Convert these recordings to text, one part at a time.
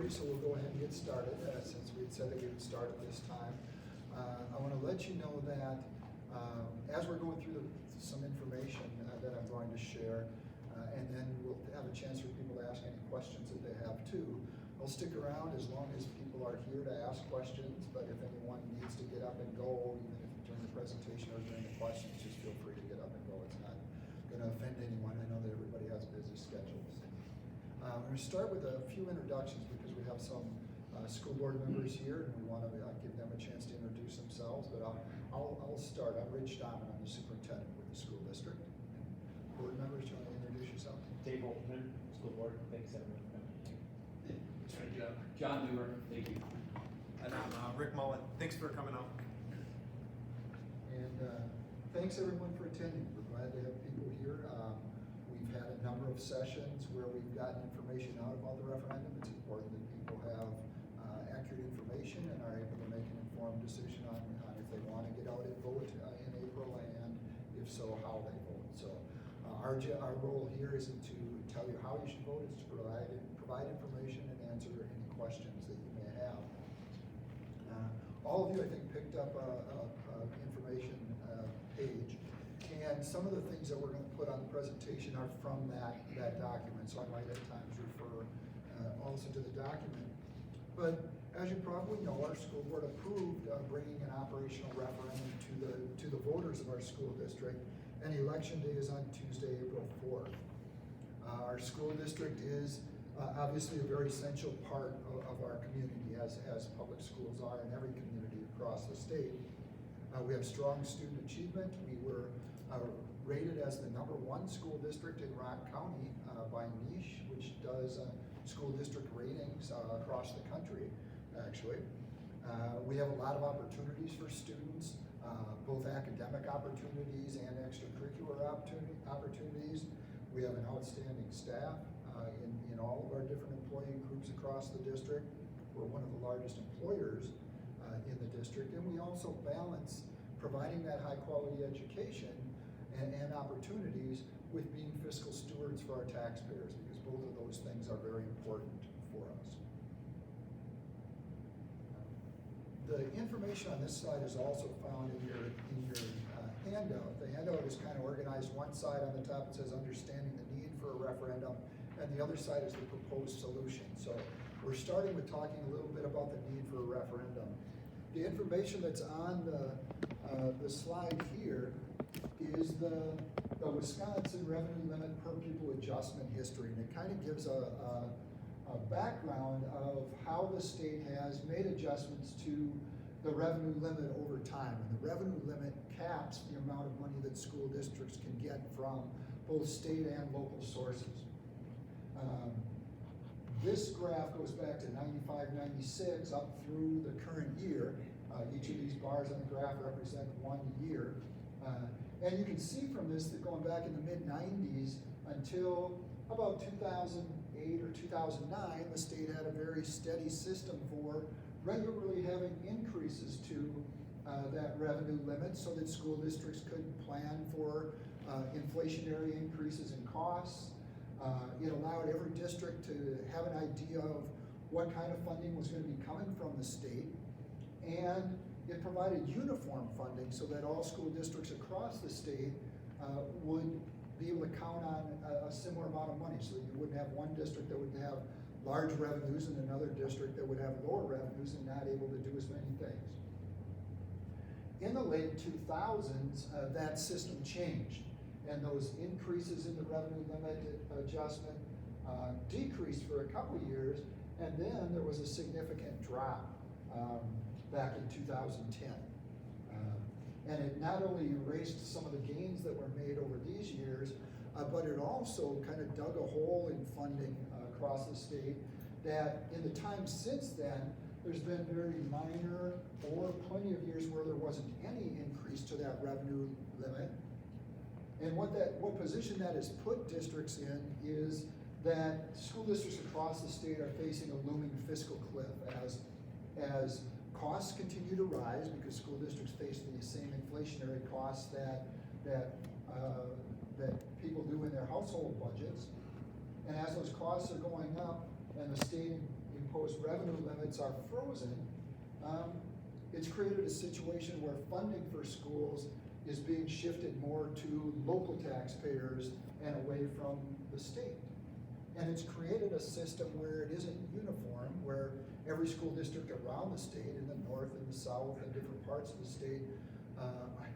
6:30, so we'll go ahead and get started, since we had said that we would start at this time. I want to let you know that as we're going through some information that I'm going to share, and then we'll have a chance for people to ask any questions that they have too. I'll stick around as long as people are here to ask questions, but if anyone needs to get up and go, even if during the presentation or during the questions, just feel free to get up and go. It's not going to offend anyone. I know that everybody has busy schedules. I'm going to start with a few introductions because we have some school board members here and we want to give them a chance to introduce themselves, but I'll start. I'm Rich Diamond. I'm the superintendent with the school district. Board members, do you want to introduce yourself? Dave Holtman, school board. Thanks, everyone. John Dewar, thank you. And I'm Rick Mullen. Thanks for coming out. And thanks everyone for attending. We're glad to have people here. We've had a number of sessions where we've gotten information out about the referendum. It's important that people have accurate information and are able to make an informed decision on if they want to get out and vote in April, and if so, how they vote. So our role here isn't to tell you how you should vote, it's to provide information and answer any questions that you may have. All of you, I think, picked up a information page, and some of the things that we're going to put on the presentation are from that document, so I might at times refer also to the document. But as you probably know, our school board approved bringing an operational referendum to the voters of our school district, and election day is on Tuesday, April 4th. Our school district is obviously a very essential part of our community, as public schools are in every community across the state. We have strong student achievement. We were rated as the #1 school district in Rock County by Niche, which does school district ratings across the country, actually. We have a lot of opportunities for students, both academic opportunities and extracurricular opportunities. We have an outstanding staff in all of our different employee groups across the district. We're one of the largest employers in the district, and we also balance providing that high quality education and opportunities with being fiscal stewards for our taxpayers, because both of those things are very important for us. The information on this slide is also found in your handout. The handout is kind of organized. One side on the top, it says understanding the need for a referendum, and the other side is the proposed solution. So we're starting with talking a little bit about the need for a referendum. The information that's on the slide here is the Wisconsin revenue limit per pupil adjustment history, and it kind of gives a background of how the state has made adjustments to the revenue limit over time. And the revenue limit caps the amount of money that school districts can get from both state and local sources. This graph goes back to 95, 96 up through the current year. Each of these bars on the graph represent 1 year. And you can see from this that going back in the mid-90s until about 2008 or 2009, the state had a very steady system for regularly having increases to that revenue limit so that school districts could plan for inflationary increases in costs. It allowed every district to have an idea of what kind of funding was going to be coming from the state, and it provided uniform funding so that all school districts across the state would be able to count on a similar amount of money, so that you wouldn't have one district that would have large revenues and another district that would have lower revenues and not able to do as many things. In the late 2000s, that system changed, and those increases in the revenue limit adjustment decreased for a couple years, and then there was a significant drop back in 2010. And it not only erased some of the gains that were made over these years, but it also kind of dug a hole in funding across the state that in the time since then, there's been very minor or plenty of years where there wasn't any increase to that revenue limit. And what position that has put districts in is that school districts across the state are facing a looming fiscal cliff as costs continue to rise, because school districts face the same inflationary costs that people do in their household budgets. And as those costs are going up and the state imposed revenue limits are frozen, it's created a situation where funding for schools is being shifted more to local taxpayers and away from the state. And it's created a system where it isn't uniform, where every school district around the state, in the north and the south and different parts of the state,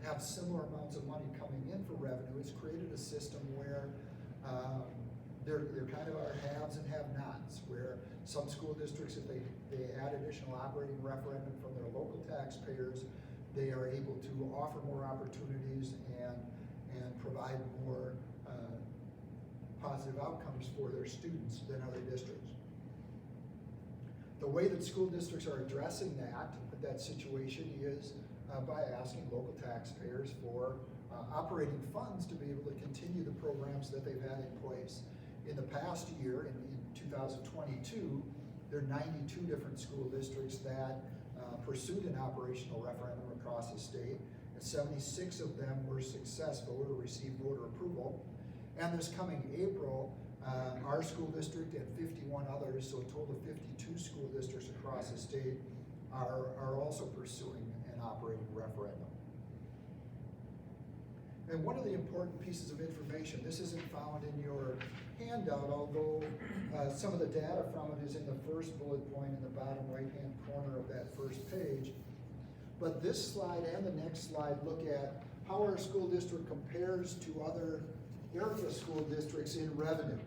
have similar amounts of money coming in for revenue. It's created a system where there kind of are haves and have-nots, where some school districts, if they add additional operating referendum from their local taxpayers, they are able to offer more opportunities and provide more positive outcomes for their students than other districts. The way that school districts are addressing that situation is by asking local taxpayers for operating funds to be able to continue the programs that they've had in place. In the past year, in 2022, there are 92 different school districts that pursued an operational referendum across the state, and 76 of them were successful or received voter approval. And this coming April, our school district and 51 others, so a total of 52 school districts across the state, are also pursuing an operating referendum. And one of the important pieces of information, this isn't found in your handout, although some of the data from it is in the first bullet point in the bottom right-hand corner of that first page. But this slide and the next slide look at how our school district compares to other area school districts in revenue.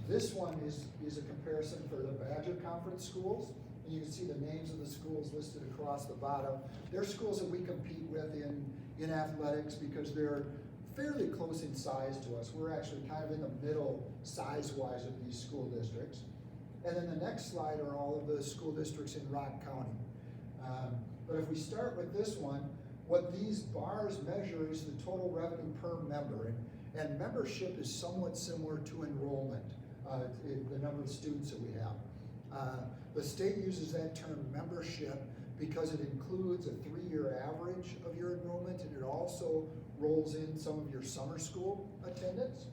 This one is a comparison for the Badger Conference schools. And you can see the names of the schools listed across the bottom. They're schools that we compete with in athletics because they're fairly close in size to us. We're actually kind of in the middle size-wise of these school districts. And then the next slide are all of the school districts in Rock County. But if we start with this one, what these bars measure is the total revenue per member. And membership is somewhat similar to enrollment, the number of students that we have. The state uses that term membership because it includes a 3-year average of your enrollment, and it also rolls in some of your summer school attendance.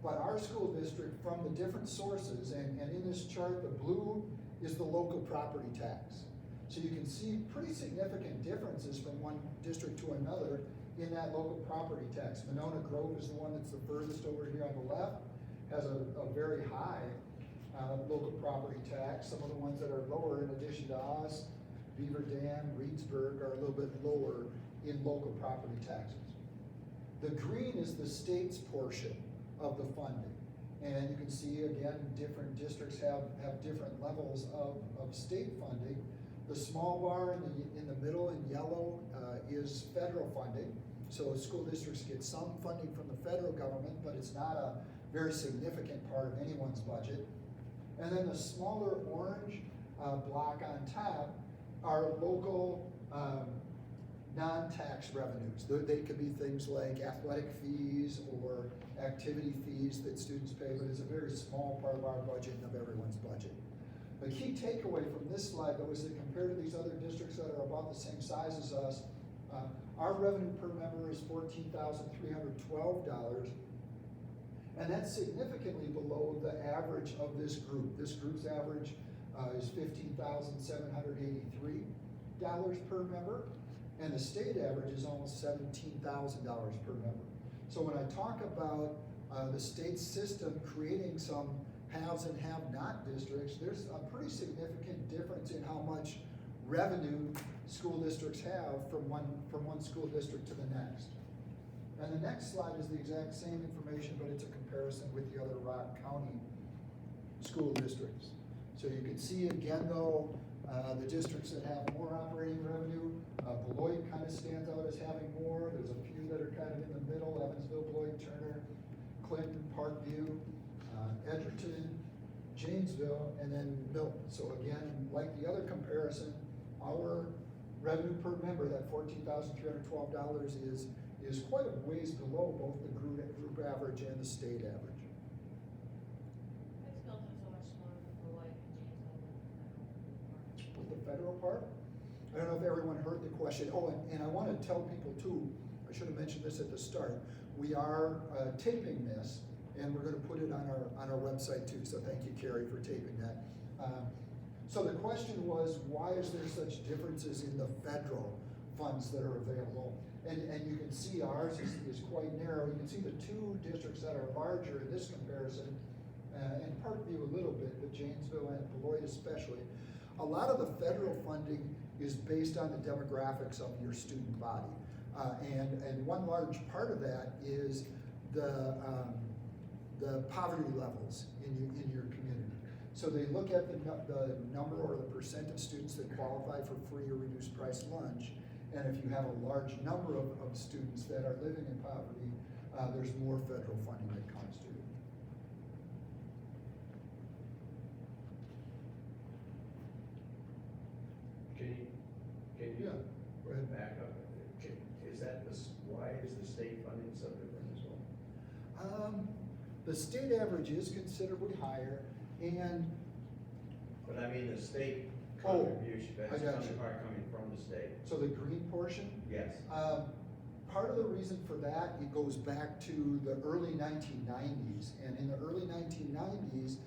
But our school district, from the different sources, and in this chart, the blue is the local property tax. So you can see pretty significant differences from one district to another in that local property tax. Monona Grove is the one that's the furthest over here on the left, has a very high local property tax. Some of the ones that are lower, in addition to us, Beaver Dam, Reedsburg, are a little bit lower in local property taxes. The green is the state's portion of the funding. And you can see, again, different districts have different levels of state funding. The small bar in the middle in yellow is federal funding. So school districts get some funding from the federal government, but it's not a very significant part of anyone's budget. And then the smaller orange block on top are local non-tax revenues. They could be things like athletic fees or activity fees that students pay, but it's a very small part of our budget and of everyone's budget. The key takeaway from this slide, though, is that compared to these other districts that are about the same size as us, our revenue per member is $14,312, and that's significantly below the average of this group. This group's average is $15,783 per member, and the state average is almost $17,000 per member. So when I talk about the state system creating some haves and have-not districts, there's a pretty significant difference in how much revenue school districts have from one school district to the next. And the next slide is the exact same information, but it's a comparison with the other Rock County school districts. So you can see again, though, the districts that have more operating revenue, Beloit kind of stands out as having more. There's a few that are kind of in the middle: Evansville, Beloit, Turner, Clinton, Parkview, Edgerton, Janesville, and then Milton. So again, like the other comparison, our revenue per member, that $14,312, is quite a ways below both the group average and the state average. It's Milton so much smaller than Beloit and Janesville. With the federal part, I don't know if everyone heard the question. Oh, and I want to tell people too, I should have mentioned this at the start, we are taping this, and we're going to put it on our website too, so thank you, Carrie, for taping that. So the question was, why is there such differences in the federal funds that are available? And you can see ours is quite narrow. You can see the two districts that are larger in this comparison, and Parkview a little bit, but Janesville and Beloit especially. A lot of the federal funding is based on the demographics of your student body. And one large part of that is the poverty levels in your community. So they look at the number or the percent of students that qualify for free or reduced price lunch. And if you have a large number of students that are living in poverty, there's more federal funding that comes to you. Can you Yeah, go ahead. back up? Is that why is the state funding so different as well? The state average is considerably higher, and But I mean the state Oh, contribution, I that's got coming you. part coming from the state. so the green portion, Yes. part of the reason for that, it goes back to the early 1990s. And in the early 1990s,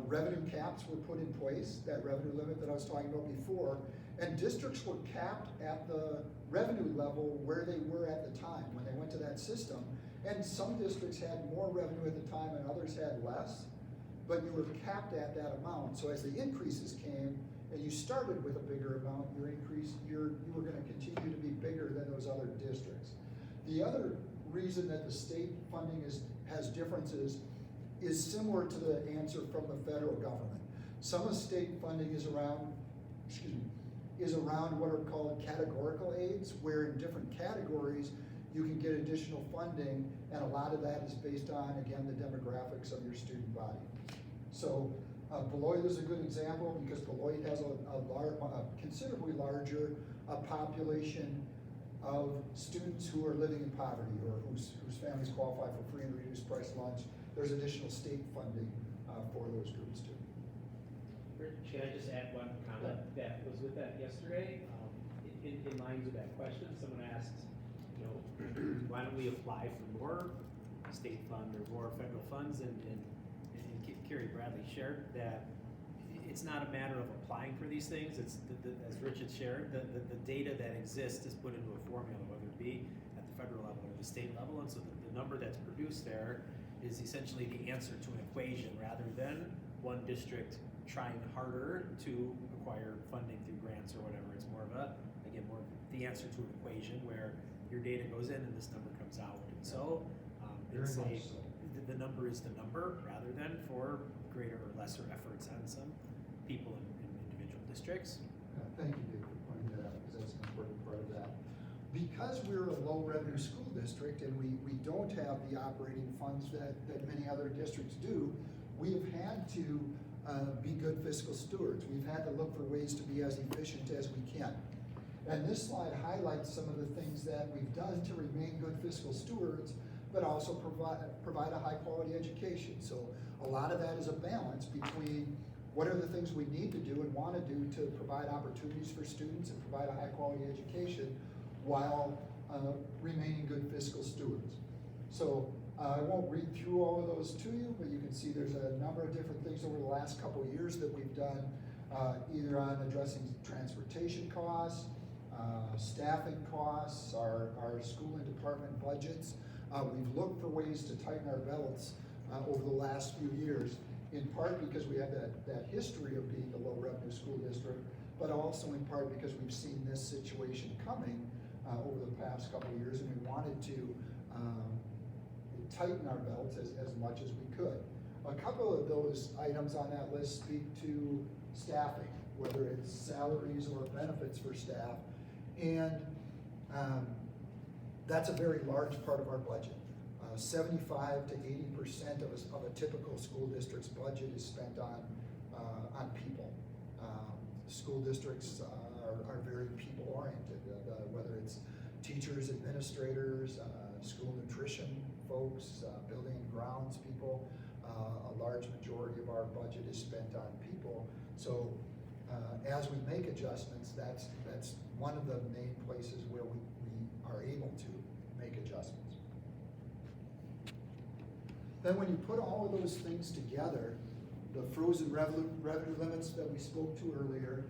revenue caps were put in place, that revenue limit that I was talking about before, and districts were capped at the revenue level where they were at the time when they went to that system. And some districts had more revenue at the time and others had less, but you were capped at that amount. So as the increases came, and you started with a bigger amount, you were gonna continue to be bigger than those other districts. The other reason that the state funding has differences is similar to the answer from the federal government. Some of state funding is around what are called categorical aids, where in different categories, you can get additional funding, and a lot of that is based on, again, the demographics of your student body. So Beloit is a good example because Beloit has a considerably larger population of students who are living in poverty or whose families qualify for free and reduced price lunch. There's additional state funding for those groups too. Rich, can I just add one comment that was with that yesterday? In lines with that question, someone asked, why don't we apply for more state fund or more federal funds? And Carrie Bradley shared that it's not a matter of applying for these things. It's as Richard shared, the data that exists is put into a formula, whether it be at the federal level or the state level. And so the number that's produced there is essentially the answer to an equation rather than one district trying harder to acquire funding through grants or whatever. It's more of the answer to an equation where your data goes in and this number comes out. And so the number is the number rather than for greater or lesser efforts on some people in individual districts. Thank you, Dave, for pointing that out, because that's an important part of that. Because we're a low revenue school district and we don't have the operating funds that many other districts do, we have had to be good fiscal stewards. We've had to look for ways to be as efficient as we can. And this slide highlights some of the things that we've done to remain good fiscal stewards, but also provide a high quality education. So a lot of that is a balance between what are the things we need to do and want to do to provide opportunities for students and provide a high quality education while remaining good fiscal stewards. So I won't read through all of those to you, but you can see there's a number of different things over the last couple of years that we've done, either on addressing transportation costs, staffing costs, our school and department budgets. We've looked for ways to tighten our belts over the last few years, in part because we have that history of being a low revenue school district, but also in part because we've seen this situation coming over the past couple of years, and we wanted to tighten our belts as much as we could. A couple of those items on that list speak to staffing, whether it's salaries or benefits for staff, and that's a very large part of our budget. 75 to 80% of a typical school district's budget is spent on people. School districts are very people-oriented, whether it's teachers, administrators, school nutrition folks, building and grounds people. A large majority of our budget is spent on people. So as we make adjustments, that's one of the main places where we are able to make adjustments. Then when you put all of those things together, the frozen revenue limits that we spoke to earlier,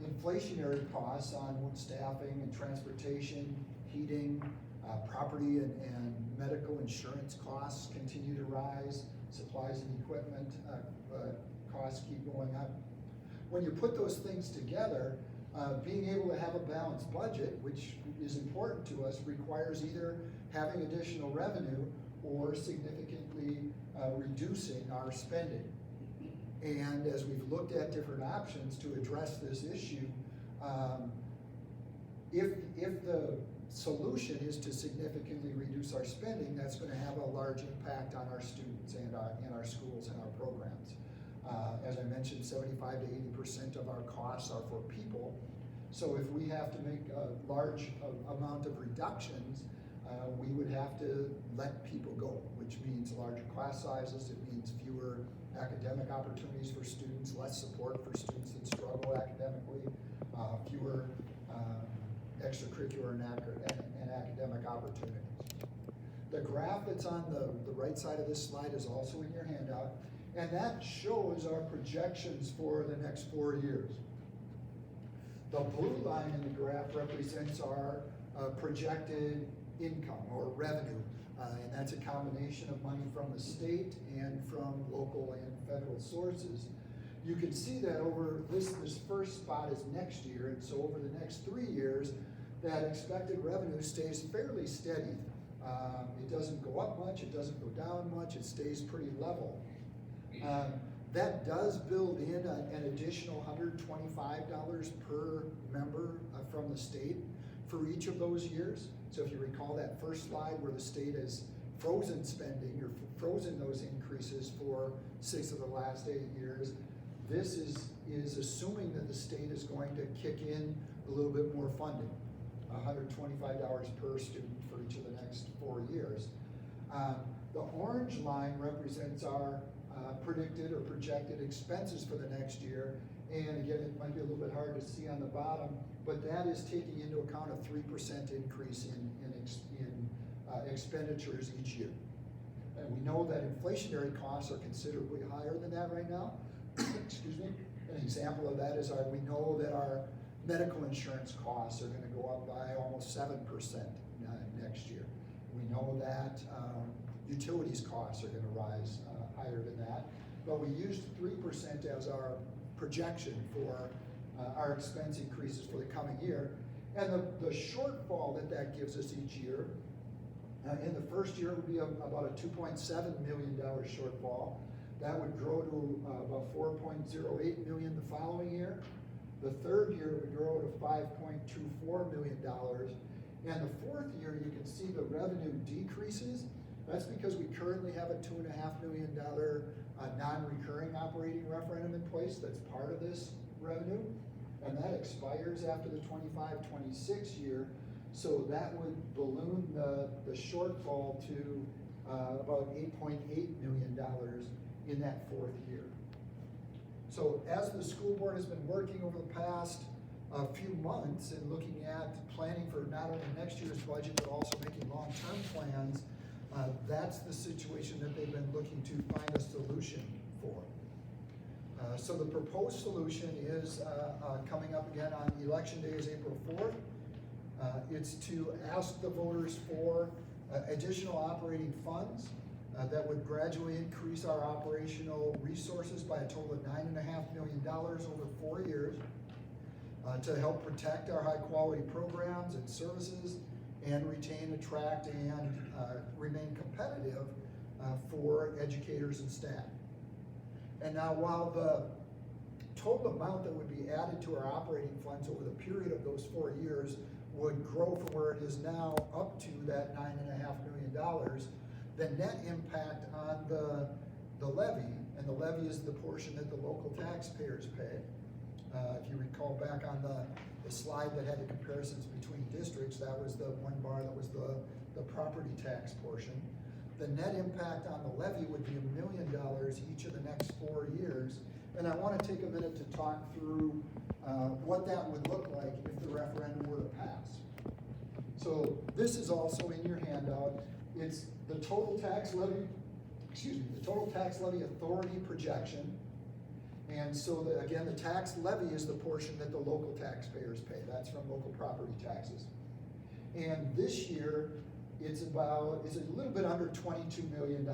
inflationary costs on staffing and transportation, heating, property and medical insurance costs continue to rise, supplies and equipment costs keep going up. When you put those things together, being able to have a balanced budget, which is important to us, requires either having additional revenue or significantly reducing our spending. And as we've looked at different options to address this issue, if the solution is to significantly reduce our spending, that's going to have a large impact on our students and our schools and our programs. As I mentioned, 75 to 80% of our costs are for people. So if we have to make a large amount of reductions, we would have to let people go, which means larger class sizes. It means fewer academic opportunities for students, less support for students that struggle academically, fewer extracurricular and academic opportunities. The graph that's on the right side of this slide is also in your handout, and that shows our projections for the next 4 years. The blue line in the graph represents our projected income or revenue, and that's a combination of money from the state and from local and federal sources. You can see that over this first spot is next year, and so over the next 3 years, that expected revenue stays fairly steady. It doesn't go up much, it doesn't go down much, it stays pretty level. That does build in an additional $125 per member from the state for each of those years. So if you recall that first slide where the state has frozen spending or frozen those increases for 6 of the last 8 years, this is assuming that the state is going to kick in a little bit more funding, $125 per student for each of the next 4 years. The orange line represents our predicted or projected expenses for the next year. And again, it might be a little bit hard to see on the bottom, but that is taking into account a 3% increase in expenditures each year. And we know that inflationary costs are considerably higher than that right now. Excuse me. An example of that is we know that our medical insurance costs are going to go up by almost 7% next year. We know that utilities costs are going to rise higher than that, but we used 3% as our projection for our expense increases for the coming year. And the shortfall that gives us each year, in the first year would be about a $2.7 million shortfall. That would grow to about $4.08 million the following year. The third year would grow to $5.24 million. And the fourth year, you can see the revenue decreases. That's because we currently have a $2.5 million non-recurring operating referendum in place that's part of this revenue. And that expires after the 25-26 year. So that would balloon the shortfall to about $8.8 million in that fourth year. So as the school board has been working over the past few months and looking at planning for not only next year's budget, but also making long-term plans, that's the situation that they've been looking to find a solution for. So the proposed solution is coming up again on election day is April 4th. It's to ask the voters for additional operating funds that would gradually increase our operational resources by a total of $9.5 million over 4 years to help protect our high-quality programs and services and retain, attract, and remain competitive for educators and staff. And now, while the total amount that would be added to our operating funds over the period of those 4 years would grow from where it is now up to that $9.5 million, the net impact on the levy, and the levy is the portion that the local taxpayers pay. If you recall back on the slide that had the comparisons between districts, that was the one bar that was the property tax portion. The net impact on the levy would be $1 million each of the next 4 years. And I want to take a minute to talk through what that would look like if the referendum were to pass. So this is also in your handout. It's the total tax levy, the total tax levy authority projection And so again, the tax levy is the portion that the local taxpayers pay. That's from local property taxes. And this year, it's a little bit under $22 million.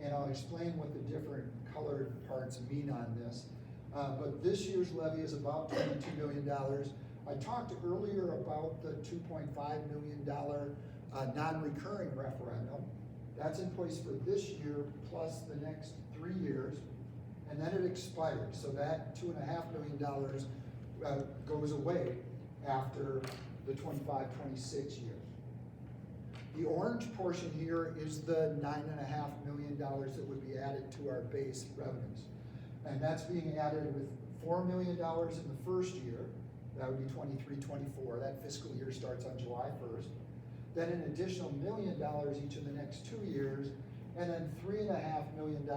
And I'll explain what the different colored parts mean on this. But this year's levy is about $22 million. I talked earlier about the $2.5 million non-recurring referendum. That's in place for this year plus the next 3 years, and then it expires. So that $2.5 million goes away after the 25-26 years. The orange portion here is the $9.5 million that would be added to our base revenues. And that's being added with $4 million in the first year. That would be 23-24. That fiscal year starts on July 1st. Then an additional $1 million each of the next 2 years, and then $3.5 million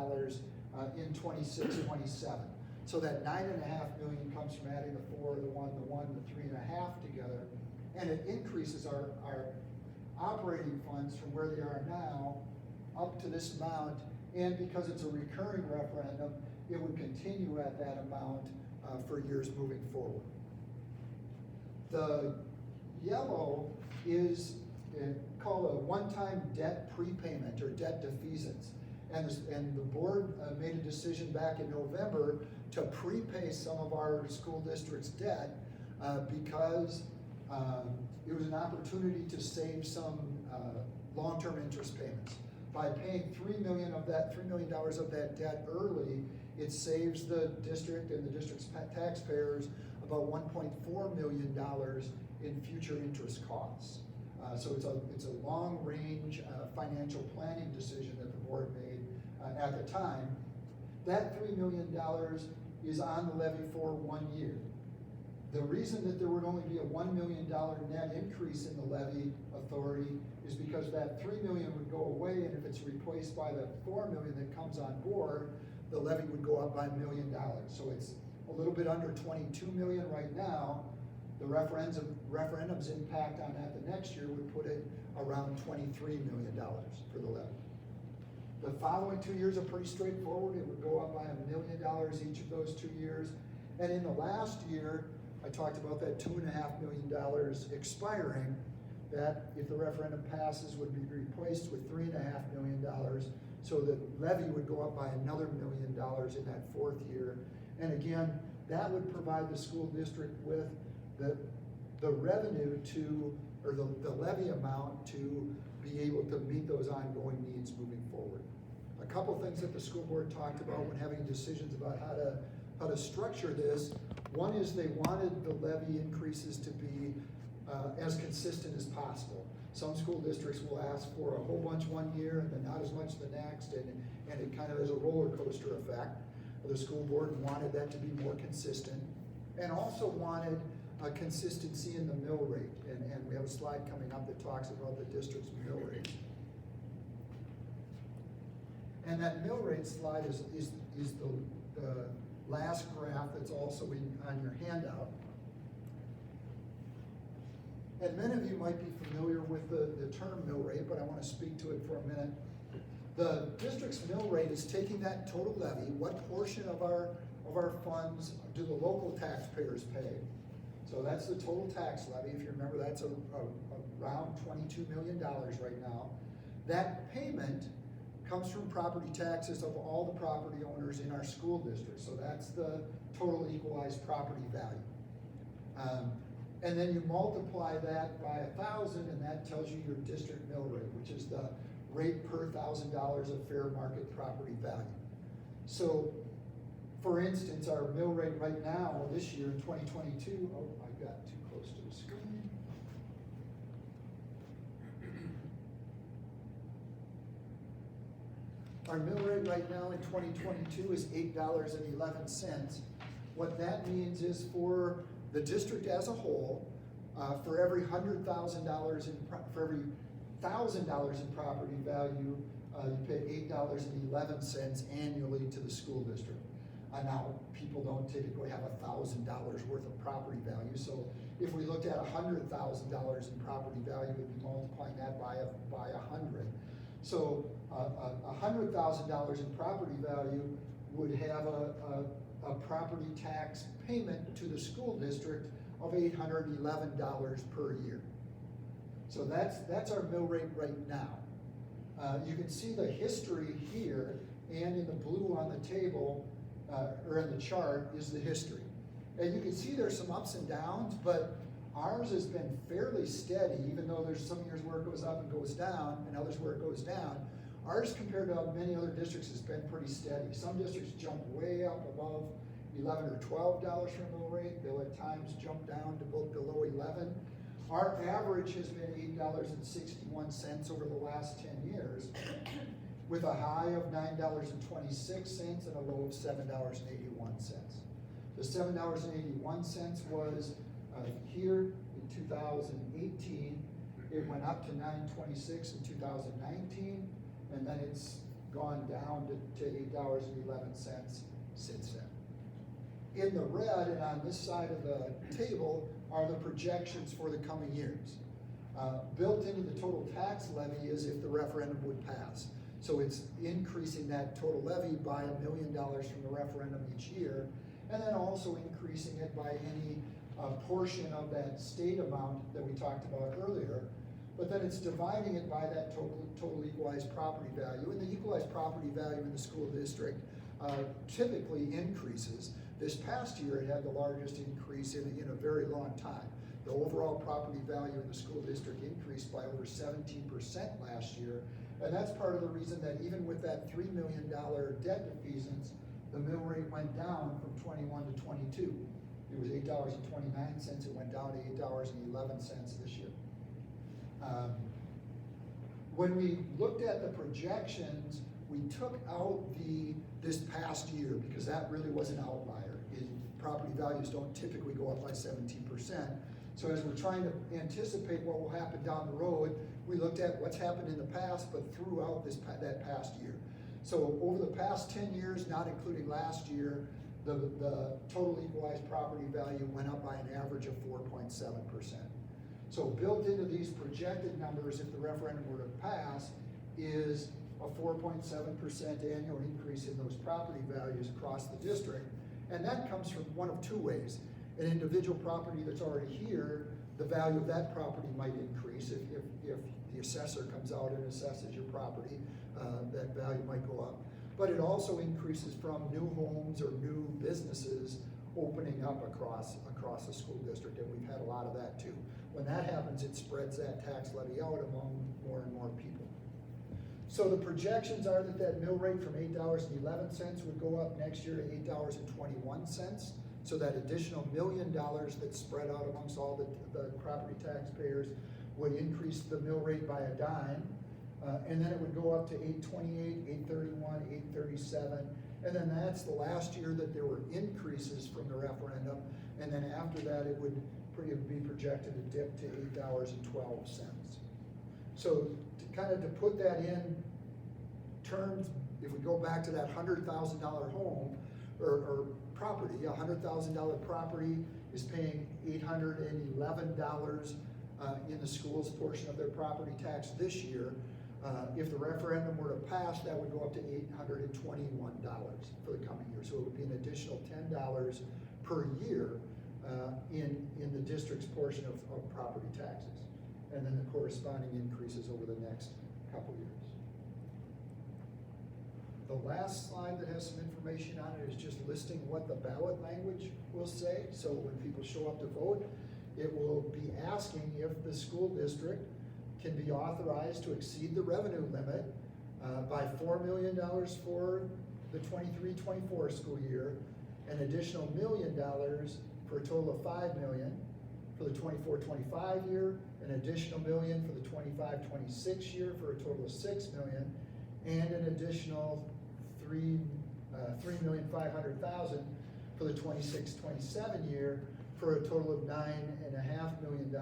in 26-27. So that $9.5 million comes from adding the 4, the 1, the 1, the 3.5 together, and it increases our operating funds from where they are now up to this amount. And because it's a recurring referendum, it would continue at that amount for years moving forward. The yellow is called a one-time debt prepayment or debt defeasance. And the board made a decision back in November to prepay some of our school district's debt because it was an opportunity to save some long-term interest payments. By paying $3 million of that debt early, it saves the district and the district's taxpayers about $1.4 million in future interest costs. So it's a long-range financial planning decision that the board made at the time. That $3 million is on the levy for 1 year. The reason that there would only be a $1 million net increase in the levy authority is because that $3 million would go away, and if it's replaced by the $4 million that comes on board, the levy would go up by $1 million. So it's a little bit under $22 million right now. The referendum's impact on that the next year would put it around $23 million for the levy. The following 2 years are pretty straightforward. It would go up by $1 million each of those 2 years. And in the last year, I talked about that $2.5 million expiring, that if the referendum passes would be replaced with $3.5 million. So the levy would go up by another $1 million in that fourth year. And again, that would provide the school district with the revenue to, or the levy amount to be able to meet those ongoing needs moving forward. A couple things that the school board talked about when having decisions about how to structure this. One is they wanted the levy increases to be as consistent as possible. Some school districts will ask for a whole bunch 1 year and then not as much the next, and it kind of is a roller coaster effect. The school board wanted that to be more consistent, and also wanted a consistency in the mill rate. And we have a slide coming up that talks about the district's mill rate. And that mill rate slide is the last graph that's also on your handout. And many of you might be familiar with the term mill rate, but I want to speak to it for a minute. The district's mill rate is taking that total levy, what portion of our funds do the local taxpayers pay? So that's the total tax levy. If you remember, that's around $22 million right now. That payment comes from property taxes of all the property owners in our school district. So that's the total equalized property value. And then you multiply that by 1,000, and that tells you your district mill rate, which is the rate per $1,000 of fair market property value. So, for instance, our mill rate right now, this year in 2022, oh, I got too close to the screen. Our mill rate right now in 2022 is $8.11. What that means is for the district as a whole, for every $100,000 for every $1,000 in property value, you pay $8.11 annually to the school district. Now, people don't typically have $1,000 worth of property value, so if we looked at $100,000 in property value, we'd be multiplying that by 100. So $100,000 in property value would have a a property tax payment to the school district of $811 per year. So that's our mill rate right now. You can see the history here, and in the blue on the table, or in the chart, is the history. And you can see there's some ups and downs, but ours has been fairly steady, even though there's some years where it goes up and goes down, and others where it goes down. Ours, compared to many other districts, has been pretty steady. Some districts jump way up above $11 or $12 for mill rate. They'll at times jump down to below 11. Our average has been $8.61 over the last 10 years, with a high of $9.26 and a low of $7.81. The $7.81 was here in 2018. It went up to $9.26 in 2019, and then it's gone down to $8.11 since then. In the red and on this side of the table are the projections for the coming years. Built into the total tax levy is if the referendum would pass. So it's increasing that total levy by $1 million from the referendum each year, and then also increasing it by any portion of that state amount that we talked about earlier. But then it's dividing it by that total equalized property value, and the equalized property value in the school district typically increases. This past year, it had the largest increase in a very long time. The overall property value in the school district increased by over 17% last year, and that's part of the reason that even with that $3 million debt defeasance, the mill rate went down from 21 to 22. It was $8.29, it went down to $8.11 this year. When we looked at the projections, we took out this past year because that really was an outlier. Property values don't typically go up by 17%. So as we're trying to anticipate what will happen down the road, we looked at what's happened in the past, but throughout that past year. So over the past 10 years, not including last year, the total equalized property value went up by an average of 4.7%. So built into these projected numbers, if the referendum were to pass, is a 4.7% annual increase in those property values across the district. And that comes from one of two ways. An individual property that's already here, the value of that property might increase. If the assessor comes out and assesses your property, that value might go up. But it also increases from new homes or new businesses opening up across the school district, and we've had a lot of that too. When that happens, it spreads that tax levy out among more and more people. So the projections are that mill rate from $8.11 would go up next year to $8.21. So that additional $1 million that's spread out amongst all the property taxpayers would increase the mill rate by a dime. And then it would go up to $8.28, $8.31, $8.37. And then that's the last year that there were increases from the referendum. And then after that, it would be projected to dip to $8.12. So to put that in terms, if we go back to that $100,000 home or property, a $100,000 property is paying $811 in the school's portion of their property tax this year. If the referendum were to pass, that would go up to $821 for the coming year. So it would be an additional $10 per year in the district's portion of property taxes. And then the corresponding increases over the next couple years. The last slide that has some information on it is just listing what the ballot language will say. So when people show up to vote, it will be asking if the school district can be authorized to exceed the revenue limit by $4 million for the 23-24 school year, an additional $1 million for a total of $5 million for the 24-25 year, an additional $1 million for the 25-26 year for a total of $6 million, and an additional $3,500,000 for the 26-27 year for a total of $9.5 million,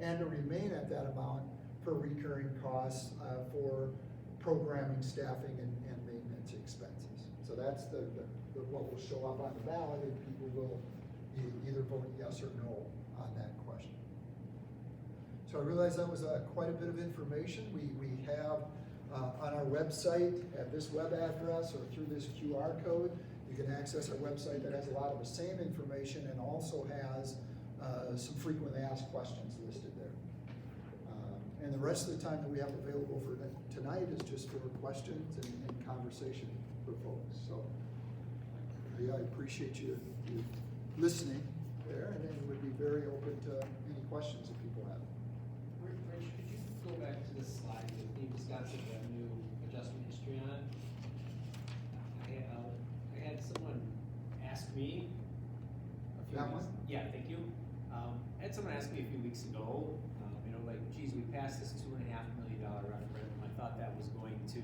and to remain at that amount for recurring costs for programming, staffing, and maintenance expenses. So that's what will show up on the ballot, and people will either vote yes or no on that question. So I realize that was quite a bit of information. We have on our website at this web address or through this QR code You can access our website that has a lot of the same information and also has some frequently asked questions listed there. And the rest of the time that we have available for tonight is just for questions and conversation for folks. So I appreciate you listening there, and then would be very open to any questions that people have. Rich, could you go back to this slide with the Wisconsin revenue adjustment history on it? I had someone ask me a few That weeks. one? Yeah, thank you. I had someone ask me a few weeks ago, like, geez, we passed this $2.5 million referendum. I thought that was going to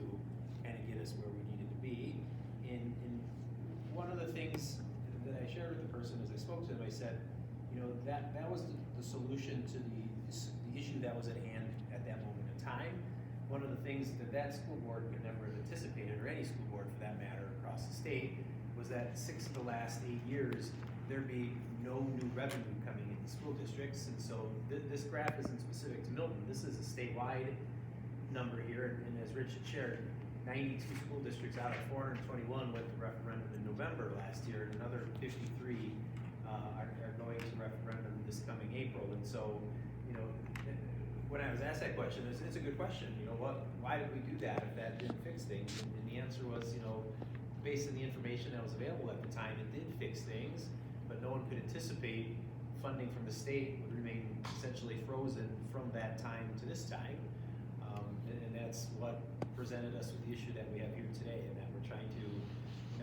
kind of get us where we needed to be. And one of the things that I shared with the person as I spoke to them, I said, that was the solution to the issue that was at hand at that moment in time. One of the things that school board could never have anticipated, or any school board for that matter across the state, was that 6 of the last 8 years, there'd be no new revenue coming into school districts. And so this graph isn't specific to Milton. This is a statewide number here. And as Rich had shared, 92 school districts out of 421 went to referendum in November last year, and another 53 are going to referendum this coming April. And so, when I was asked that question, it's a good question. Why did we do that if that didn't fix things? And the answer was, based on the information that was available at the time, it did fix things, but no one could anticipate funding from the state would remain essentially frozen from that time to this time. And that's what presented us with the issue that we have here today, and that we're trying to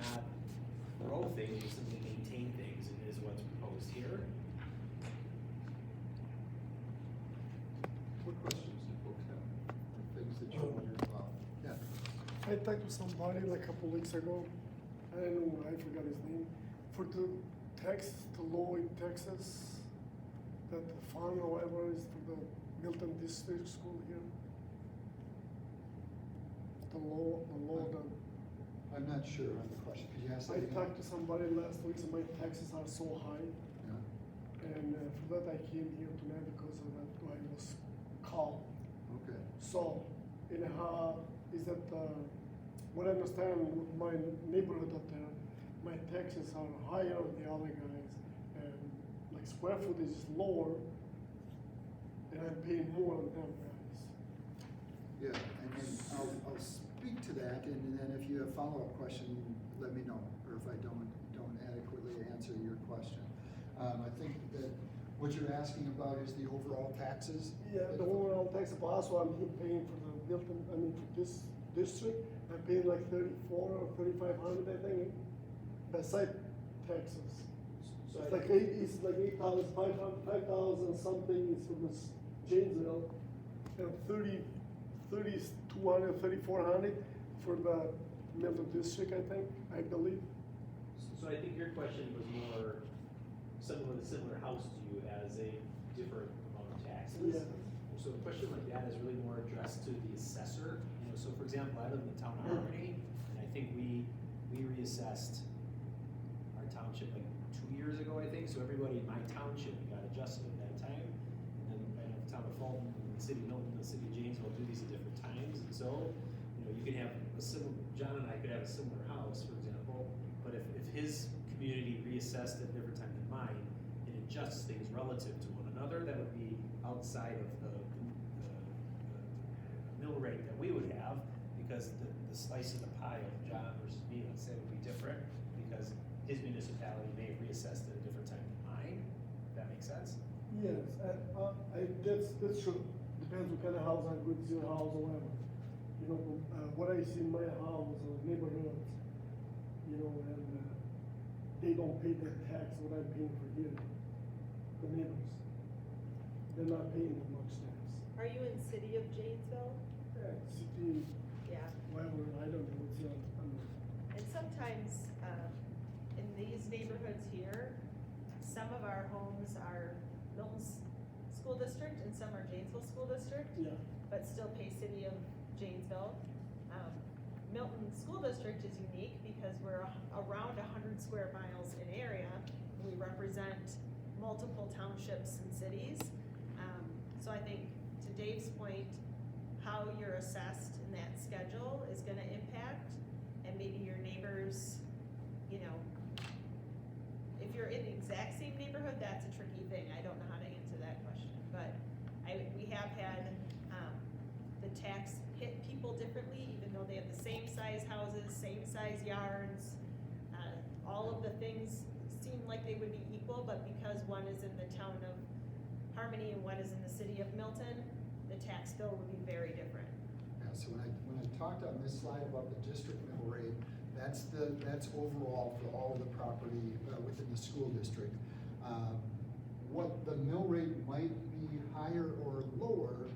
not grow things, but simply maintain things, is what's proposed here. What questions do folks have? Things that you wonder about? Yeah. I talked to somebody like a couple weeks ago, I don't know, I forgot his name, for the law in Texas, that the fund or whatever is for the Milton District School here. The law, I'm not sure on the question. Could you ask that I again? talked to somebody last week, so my taxes are so high, Yeah. and for that I came here tonight because of that, I was called. Okay. So, is that, what I understand with my neighborhood up there, my taxes are higher than the other guys, and like square footage is lower, and I'm paying more than them guys. Yeah, and then I'll speak to that, and then if you have follow-up question, let me know, or if I don't adequately answer your question. I think that what you're asking about is the overall taxes? Yeah, the overall tax, but also I'm paying for the Milton, for this district, I'm paying like 34 or 3,500, I think, beside taxes. So It's like 8,500 something is for this Janesville, and 3,200, 3,400 for the Milton district, I believe. So I think your question was more, someone with a similar house to you has a different amount of taxes. Yeah. So a question like that is really more addressed to the assessor. So for example, I live in the town of Harmony, and I think we reassessed our township like 2 years ago, I think. So everybody in my township got adjusted at that time. And then I know the town of Fulton, the city of Milton, the city of Janesville do these at different times. And so, you can have a similar, John and I could have a similar house, for example, but if his community reassessed at a different time than mine, it adjusts things relative to one another, that would be outside of the mill rate that we would have, because the slice of the pie of John versus me, let's say, would be different, because his municipality may have reassessed at a different time than mine. If that makes sense? Yes, that's true. Depends what kind of house I go to, your house or whatever. What I see in my house or neighborhoods, and they don't pay that tax what I'm paying for here. The neighbors, they're not paying that much tax. Are you in city of Janesville? City, Yeah. whatever, I don't know, it's, And sometimes, in these neighborhoods here, some of our homes are Milton's school district and some are Janesville School District, yeah. but still pay city of Janesville. Milton School District is unique because we're around 100 square miles in area. We represent multiple townships and cities. So I think, to Dave's point, how you're assessed in that schedule is gonna impact, and maybe your neighbors, you know, if you're in the exact same neighborhood, that's a tricky thing, I don't know how to answer that question, but we have had, the tax hit people differently, even though they have the same size houses, same size yards. All of the things seem like they would be equal, but because one is in the town of Harmony and one is in the city of Milton, the tax bill would be very different. Yeah, so when I talked on this slide about the district mill rate, that's overall for all of the property within the school district. What the mill rate might be higher or lower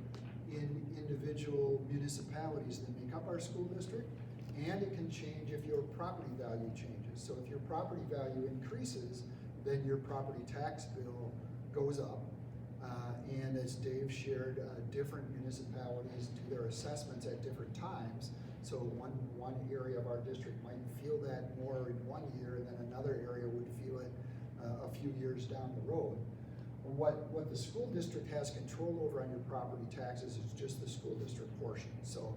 in individual municipalities that make up our school district, and it can change if your property value changes. So if your property value increases, then your property tax bill goes up. And as Dave shared, different municipalities do their assessments at different times. So one area of our district might feel that more in one year, and then another area would feel it a few years down the road. What the school district has control over on your property taxes is just the school district portion. So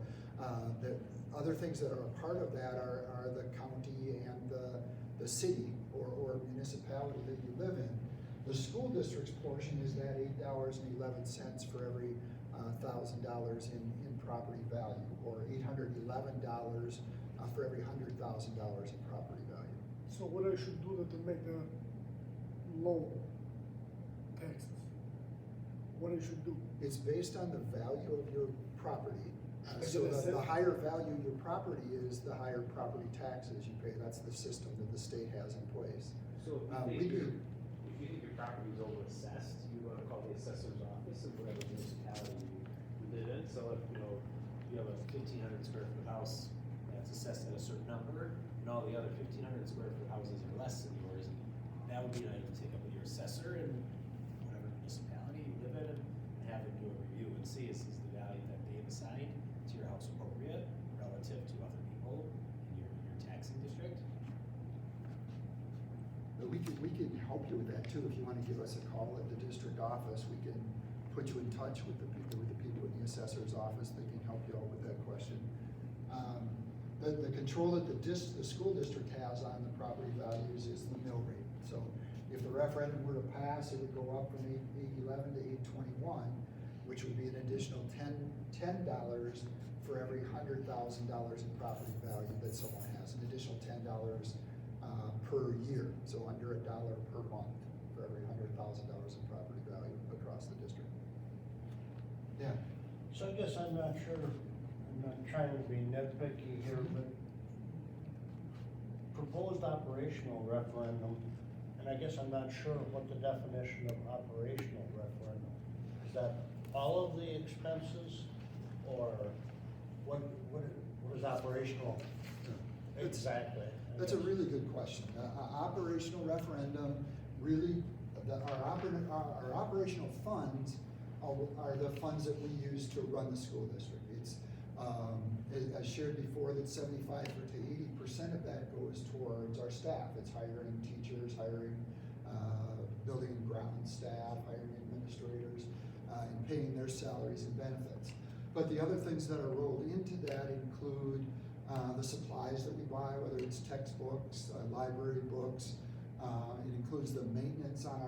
the other things that are a part of that are the county and the city or municipality that you live in. The school district's portion is that $8.11 for every $1,000 in property value, or $811 for every $100,000 in property value. So what I should do to make that low taxes? What I should do? It's based on the value of your property. So That's the it. higher value your property is, the higher property taxes you pay. That's the system that the state has in place. So we if do. you think your property is over-assessed, you wanna call the assessor's office of whatever municipality you live in. So if, you have a 1,500 square foot house that's assessed at a certain number, and all the other 1,500 square foot houses are less than yours, that would be an item to take up with your assessor and whatever municipality you live in, and have them do a review and see is the value that they've assigned to your house appropriate relative to other people in your taxing district. But we can help you with that too. If you want to give us a call at the district office, we can put you in touch with the people in the assessor's office that can help you out with that question. The control that the school district has on the property values is the mill rate. So if the referendum were to pass, it would go up from $8.11 to $8.21, which would be an additional $10 for every $100,000 in property value that someone has, an additional $10 per year, so under $1 per month for every $100,000 in property value across the district. Yeah. So I guess I'm not sure, I'm not trying to be nitpicky here, but proposed operational referendum, and I guess I'm not sure what the definition of operational referendum, is that all of the expenses, or what is operational exactly? That's a really good question. Operational referendum, really, our operational funds are the funds that we use to run the school district. It's, as shared before, that 75 to 80% of that goes towards our staff. It's hiring teachers, hiring building and ground staff, hiring administrators, and paying their salaries and benefits. But the other things that are rolled into that include the supplies that we buy, whether it's textbooks, library books. It includes the maintenance on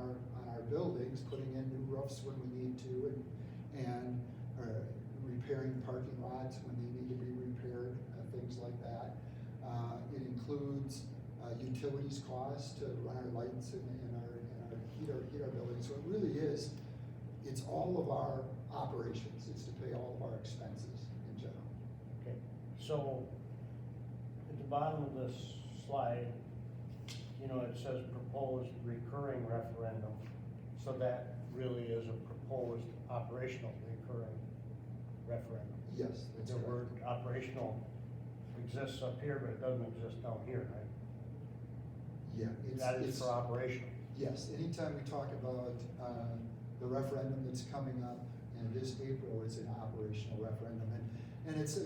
our buildings, putting in new roofs when we need to, and repairing parking lots when they need to be repaired, things like that. It includes utilities costs to run our lights and heat our buildings. So it really is, it's all of our operations. It's to pay all of our expenses in general. Okay, so at the bottom of this slide, it says proposed recurring referendum. So that really is a proposed operational recurring referendum. Yes, that's The correct. word operational exists up here, but it doesn't exist down here, right? Yeah, That is for operational. Yes, anytime we talk about the referendum that's coming up, and it is April, it's an operational referendum. And there's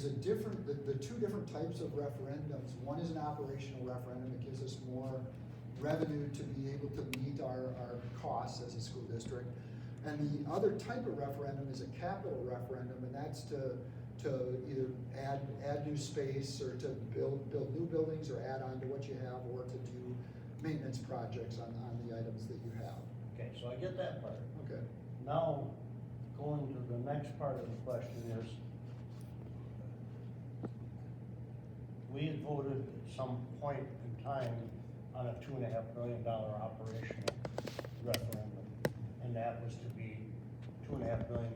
the two different types of referendums. One is an operational referendum. It gives us more revenue to be able to meet our costs as a school district. And the other type of referendum is a capital referendum, and that's to to either add new space or to build new buildings or add on to what you have, or to do maintenance projects on the items that you have. Okay, so I get that part. Okay. Now, going to the next part of the question is, we had voted at some point in time on a $2.5 million operational referendum, and that was to be $2.5 million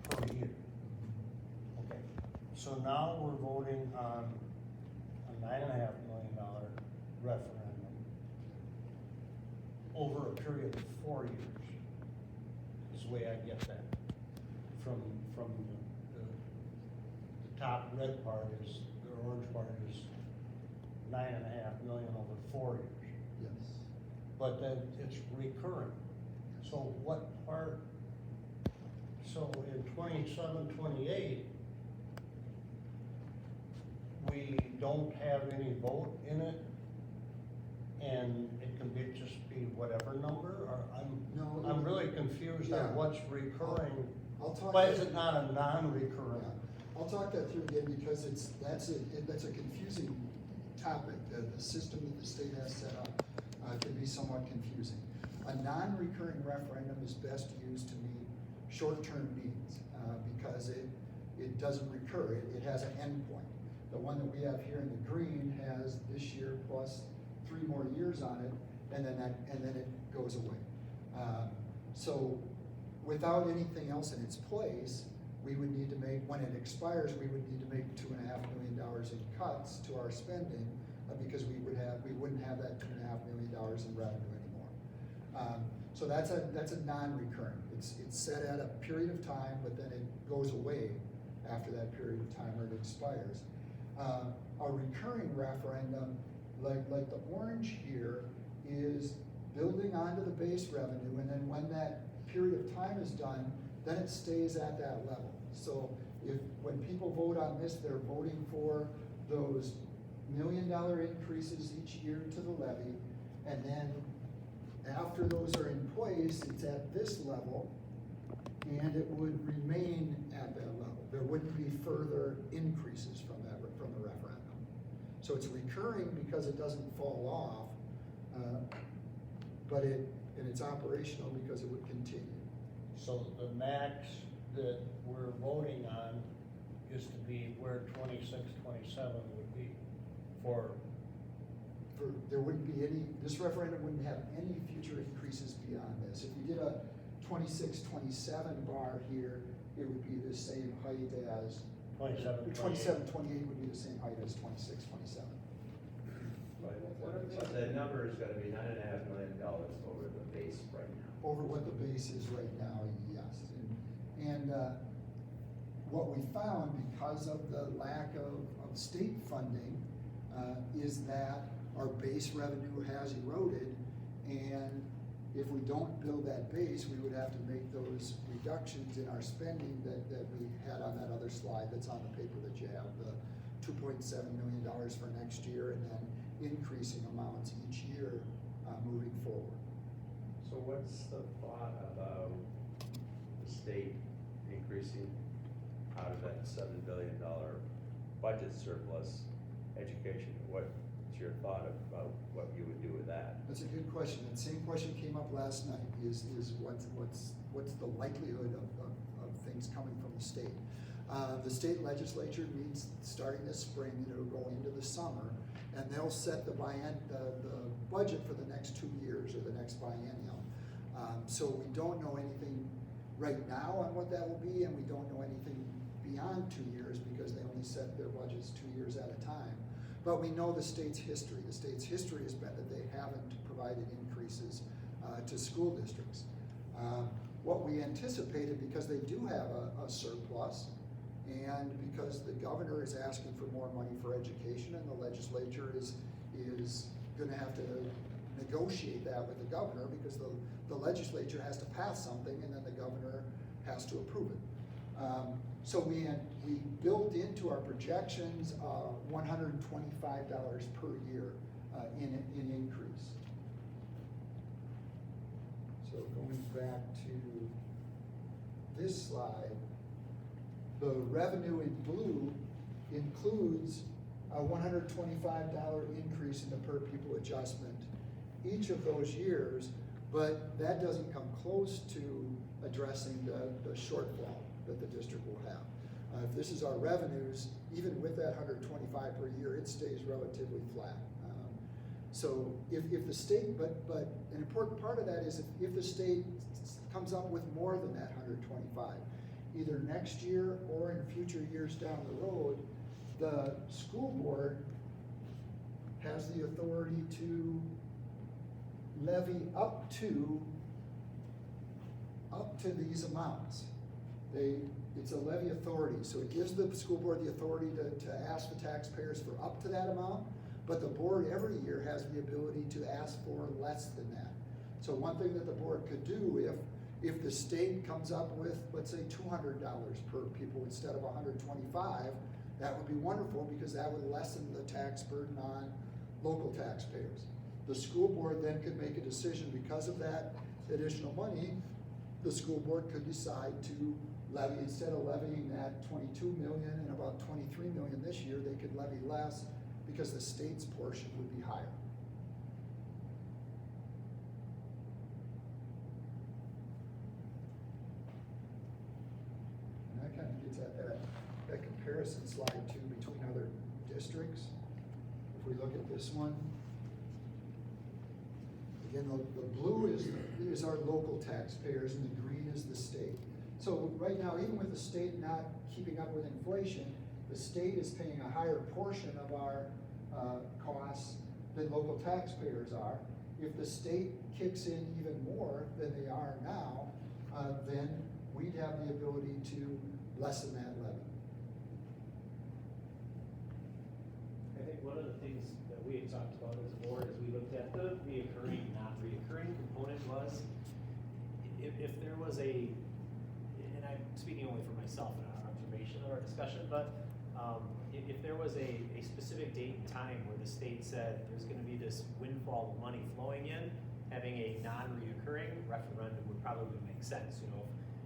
per year. Okay, so now we're voting on a $9.5 million referendum over a period of 4 years, is the way I get that. From the top red part is, the orange part is $9.5 million over 4 years. Yes. But then it's recurring. So what part, so in 27, 28, we don't have any vote in it, and it can be, just be whatever number, or No, I'm really confused Yeah. on what's recurring. I'll talk. Why is it not a non-recurring? Yeah. I'll talk that through again, because that's a confusing topic. The system that the state has set up can be somewhat confusing. A non-recurring referendum is best used to meet short-term needs, because it doesn't recur. It has an endpoint. The one that we have here in the green has this year plus 3 more years on it, and then it goes away. So without anything else in its place, we would need to make, when it expires, we would need to make $2.5 million in cuts to our spending, because we wouldn't have that $2.5 million in revenue anymore. So that's a non-recurring. It's set at a period of time, but then it goes away after that period of time, or it expires. A recurring referendum, like the orange here, is building onto the base revenue, and then when that period of time is done, then it stays at that level. So when people vote on this, they're voting for those $1 million increases each year to the levy, and then after those are in place, it's at this level, and it would remain at that level. There wouldn't be further increases from the referendum. So it's recurring because it doesn't fall off, but it's operational because it would continue. So the max that we're voting on is to be where 26, 27 would be for. There wouldn't be any, this referendum wouldn't have any future increases beyond this. If you did a 26, 27 bar here, it would be the same height as 27, 27, 28 would be the same height as 26, 27. So the number is gonna be $9.5 million over the base right now. Over what the base is right now, yes. And what we found, because of the lack of state funding, is that our base revenue has eroded, and if we don't build that base, we would have to make those reductions in our spending that we had on that other slide that's on the paper that you have, the $2.7 million for next year, and then increasing amounts each year moving forward. So what's the thought about the state increasing out of that $7 billion budget surplus education? What's your thought about what you would do with that? That's a good question. That same question came up last night, is what's the likelihood of things coming from the state? The state legislature meets starting this spring, and it'll go into the summer, and they'll set the budget for the next 2 years, or the next biennial. So we don't know anything right now on what that will be, and we don't know anything beyond 2 years, because they only set their budgets 2 years at a time. But we know the state's history. The state's history has been that they haven't provided increases to school districts. What we anticipated, because they do have a surplus, and because the governor is asking for more money for education, and the legislature is gonna have to negotiate that with the governor, because the legislature has to pass something, and then the governor has to approve it. So we built into our projections $125 per year in increase. So going back to this slide, The revenue in blue includes a $125 increase in the per pupil adjustment each of those years, but that doesn't come close to addressing the shortfall that the district will have. If this is our revenues, even with that 125 per year, it stays relatively flat. So if the state, but an important part of that is if the state comes up with more than that 125, either next year or in future years down the road, the school board has the authority to levy up to these amounts. It's a levy authority, so it gives the school board the authority to ask the taxpayers for up to that amount, but the board every year has the ability to ask for less than that. So one thing that the board could do if the state comes up with, let's say, $200 per pupil instead of 125, that would be wonderful because that would lessen the tax burden on local taxpayers. The school board then could make a decision because of that additional money. The school board could decide to levy, instead of levying that 22 million and about 23 million this year, they could levy less because the state's portion would be higher. And that kind of gets at that comparison slide too between other districts. If we look at this one, again, the blue is our local taxpayers and the green is the state. So right now, even with the state not keeping up with inflation, the state is paying a higher portion of our costs than local taxpayers are. If the state kicks in even more than they are now, then we'd have the ability to lessen that levy. I think one of the things that we had talked about as a board as we looked at the reoccurring, not reoccurring component was if there was a, and I'm speaking only for myself in our observation of our discussion, but if there was a specific date and time where the state said there's gonna be this windfall of money flowing in, having a non-reoccurring referendum would probably make sense. You know,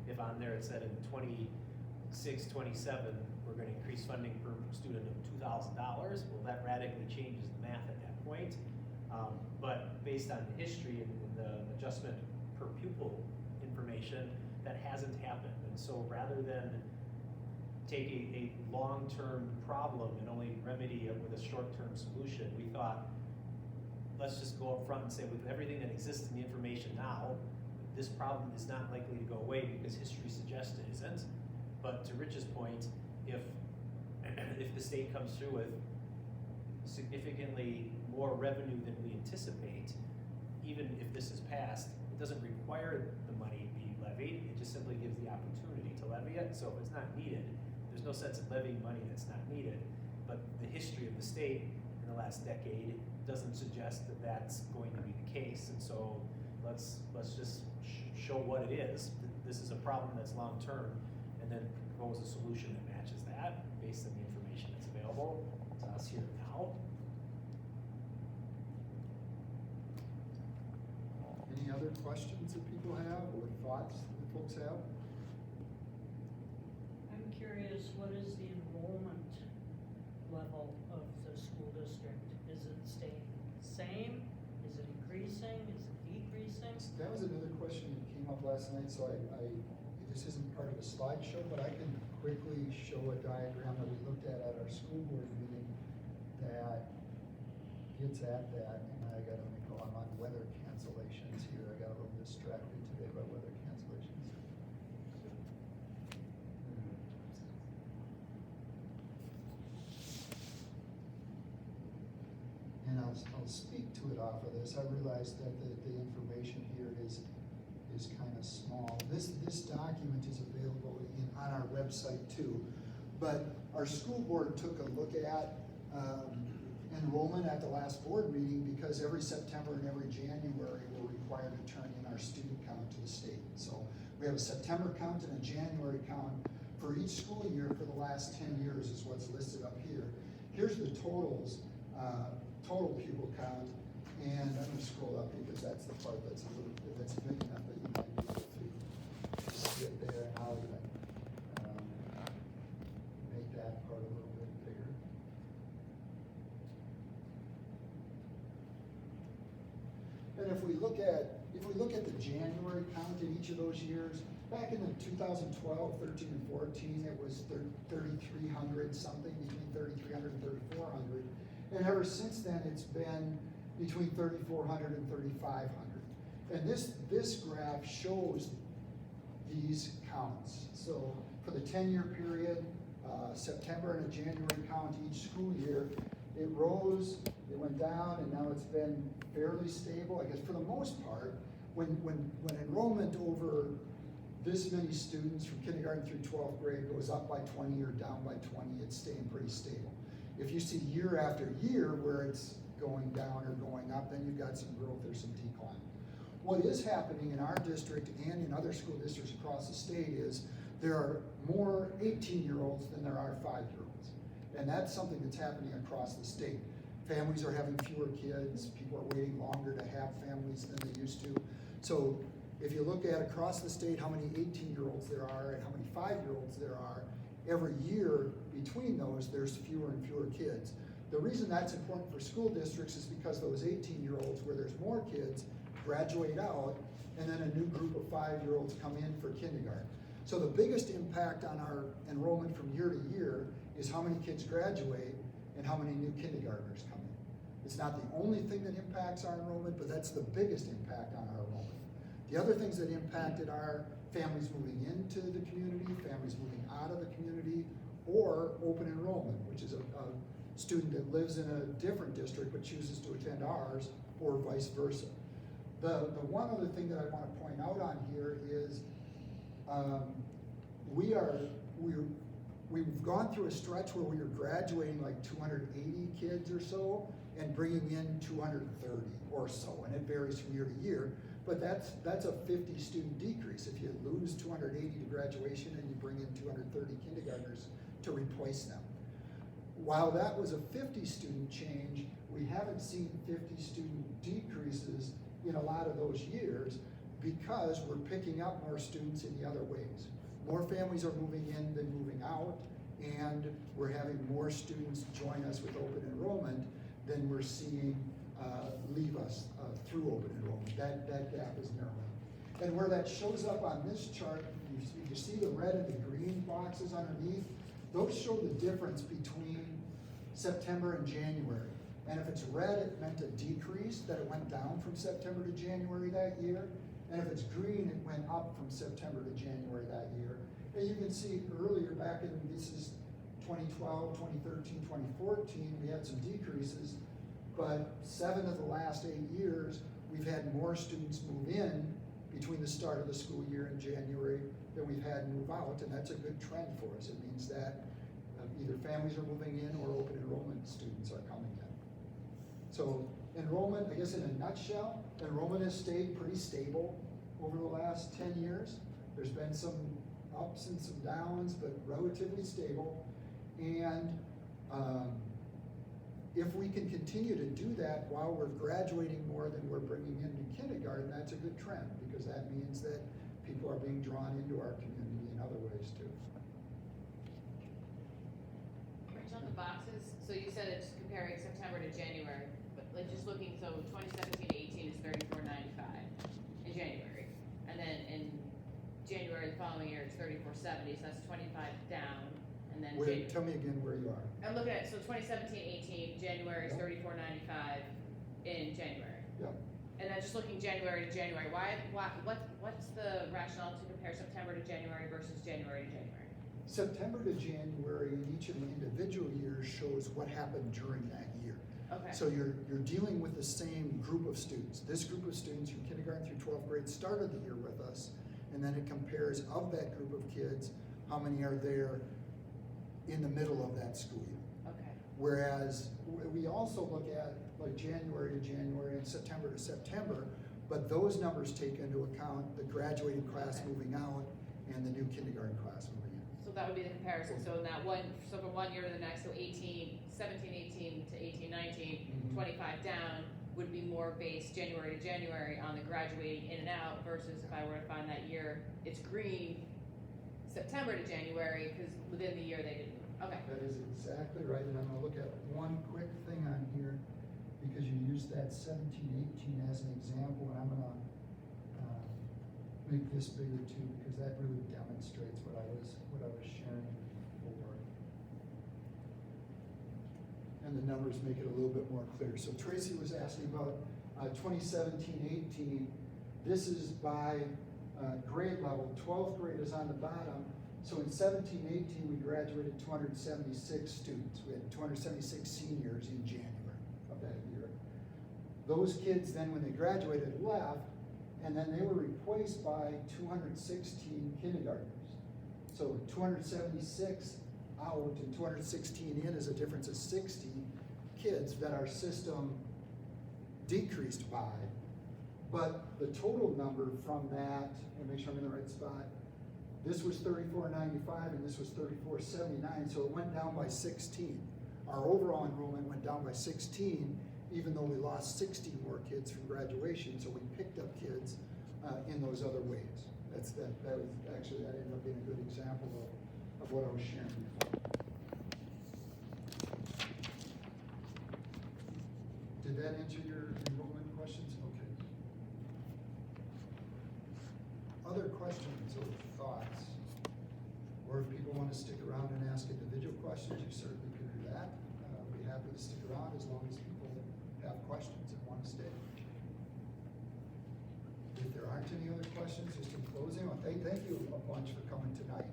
if on there it said in 26, 27, we're gonna increase funding per student of $2,000, well, that radically changes the math at that point. But based on the history and the adjustment per pupil information, that hasn't happened. And so rather than take a long-term problem and only remedy it with a short-term solution, we thought, let's just go up front and say with everything that exists in the information now, this problem is not likely to go away because history suggests it isn't. But to Rich's point, if the state comes through with significantly more revenue than we anticipate, even if this is passed, it doesn't require the money be levied, it just simply gives the opportunity to levy it. So if it's not needed, there's no sense in levying money that's not needed. But the history of the state in the last decade doesn't suggest that that's going to be the case. And so let's just show what it is. This is a problem that's long-term, and then propose a solution that matches that based on the information that's available to us here now. Any other questions that people have or thoughts that folks have? I'm curious, what is the enrollment level of the school district? Is it staying the same? Is it increasing? Is it decreasing? That was another question that came up last night, so this isn't part of the slideshow, but I can quickly show a diagram that we looked at our school board meeting that gets at that. And I'm on weather cancellations here. I got a little distracted today by weather cancellations. And I'll speak to it off of this. I realize that the information here is kind of small. This document is available on our website too. But our school board took a look at enrollment at the last board meeting because every September and every January we're required to turn in our student count to the state. So we have a September count and a January count for each school year for the last 10 years is what's listed up here. Here's the totals, total pupil count, and I'm gonna scroll up because that's the part that's big enough that you might be able to see it there and out of it. January count in each of those years, back in the 2012, 13, and 14, it was 3,300 something, between 3,300 and 3,400. And ever since then, it's been between 3,400 and 3,500. And this graph shows these counts. So for the 10-year period, September and a January count each school year, it rose, it went down, and now it's been fairly stable, I guess, for the most part. When enrollment over this many students from kindergarten through 12th grade goes up by 20 or down by 20, it's staying pretty stable. If you see year after year where it's going down or going up, then you've got some growth or some decline. What is happening in our district and in other school districts across the state is there are more 18-year-olds than there are 5-year-olds. And that's something that's happening across the state. Families are having fewer kids, people are waiting longer to have families than they used to. So if you look at across the state how many 18-year-olds there are and how many 5-year-olds there are, every year between those, there's fewer and fewer kids. The reason that's important for school districts is because those 18-year-olds, where there's more kids, graduate out, and then a new group of 5-year-olds come in for kindergarten. So the biggest impact on our enrollment from year to year is how many kids graduate and how many new kindergartners come in. It's not the only thing that impacts our enrollment, but that's the biggest impact on our enrollment. The other things that impacted are families moving into the community, families moving out of the community, or open enrollment, which is a student that lives in a different district but chooses to attend ours, or vice versa. The one other thing that I want to point out on here is we've gone through a stretch where we are graduating like 280 kids or so and bringing in 230 or so, and it varies from year to year, but that's a 50 student decrease. If you lose 280 to graduation and you bring in 230 kindergartners to replace them. While that was a 50 student change, we haven't seen 50 student decreases in a lot of those years because we're picking up more students in the other ways. More families are moving in than moving out, and we're having more students join us with open enrollment than we're seeing leave us through open enrollment. That gap is narrowing. And where that shows up on this chart, you see the red and the green boxes underneath. Those show the difference between September and January. And if it's red, it meant a decrease, that it went down from September to January that year. And if it's green, it went up from September to January that year. And you can see earlier back in, this is 2012, 2013, 2014, we had some decreases, but 7 of the last 8 years, we've had more students move in between the start of the school year in January than we've had move out, and that's a good trend for us. It means that either families are moving in or open enrollment students are coming in. So enrollment, I guess in a nutshell, enrollment has stayed pretty stable over the last 10 years. There's been some ups and some downs, but relatively stable. And if we can continue to do that while we're graduating more than we're bringing into kindergarten, that's a good trend, because that means that people are being drawn into our community in other ways too. Rich, on the boxes, so you said it's comparing September to January, but like just looking, so 2017-18 is 34.95 in January, and then in January the following year it's 34.70, so that's 25 down, and then Tell me again where you are. I'm looking at, so 2017-18, January is 34.95 in January. Yeah. And then just looking January to January, what's the rationale to compare September to January versus January to January? September to January in each of the individual years shows what happened during that year. Okay. So you're dealing with the same group of students. This group of students from kindergarten through 12th grade started the year with us, and then it compares of that group of kids, how many are there in the middle of that school year. Okay. Whereas we also look at like January to January and September to September, but those numbers take into account the graduating class Okay. moving out and the new kindergarten class moving in. So that would be the comparison, so in that one, so from one year to the next, so 17-18 to 18-19, 25 down would be more based January to January on the graduating in and out, versus if I were to find that year, it's green, September to January, because within the year they didn't, okay. That is exactly right, and I'm gonna look at one quick thing on here, because you used that 17-18 as an example, and I'm gonna make this bigger too, because that really demonstrates what I was sharing before. And the numbers make it a little bit more clear. So Tracy was asking about 2017-18. This is by grade level. 12th grade is on the bottom. So in 17-18, we graduated 276 students. We had 276 seniors in January of that year. Those kids then, when they graduated, left, and then they were replaced by 216 kindergartners. So 276 out and 216 in is a difference of 60 kids that our system decreased by. But the total number from that, and make sure I'm in the right spot, this was 3495 and this was 3479, so it went down by 16. Our overall enrollment went down by 16, even though we lost 60 more kids from graduation, so we picked up kids in those other ways. That ended up being a good example of what I was sharing before. Did that answer your enrollment questions? Okay. Other questions or thoughts? Or if people want to stick around and ask individual questions, you certainly can do that. I'll be happy to stick around as long as people have questions and want to stay. If there aren't any other questions, just in closing, thank you a bunch for coming tonight.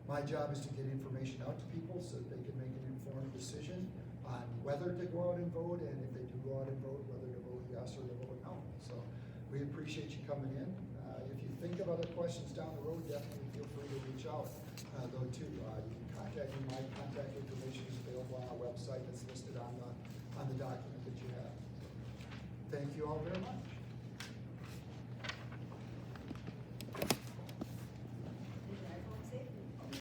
My job is to get information out to people so that they can make an informed decision on whether to go out and vote, and if they do go out and vote, whether to vote yes or to vote no. So we appreciate you coming in. If you think of other questions down the road, definitely feel free to reach out, though too. You can contact me. My contact information is available on our website that's listed on the document that you have. Thank you all very much.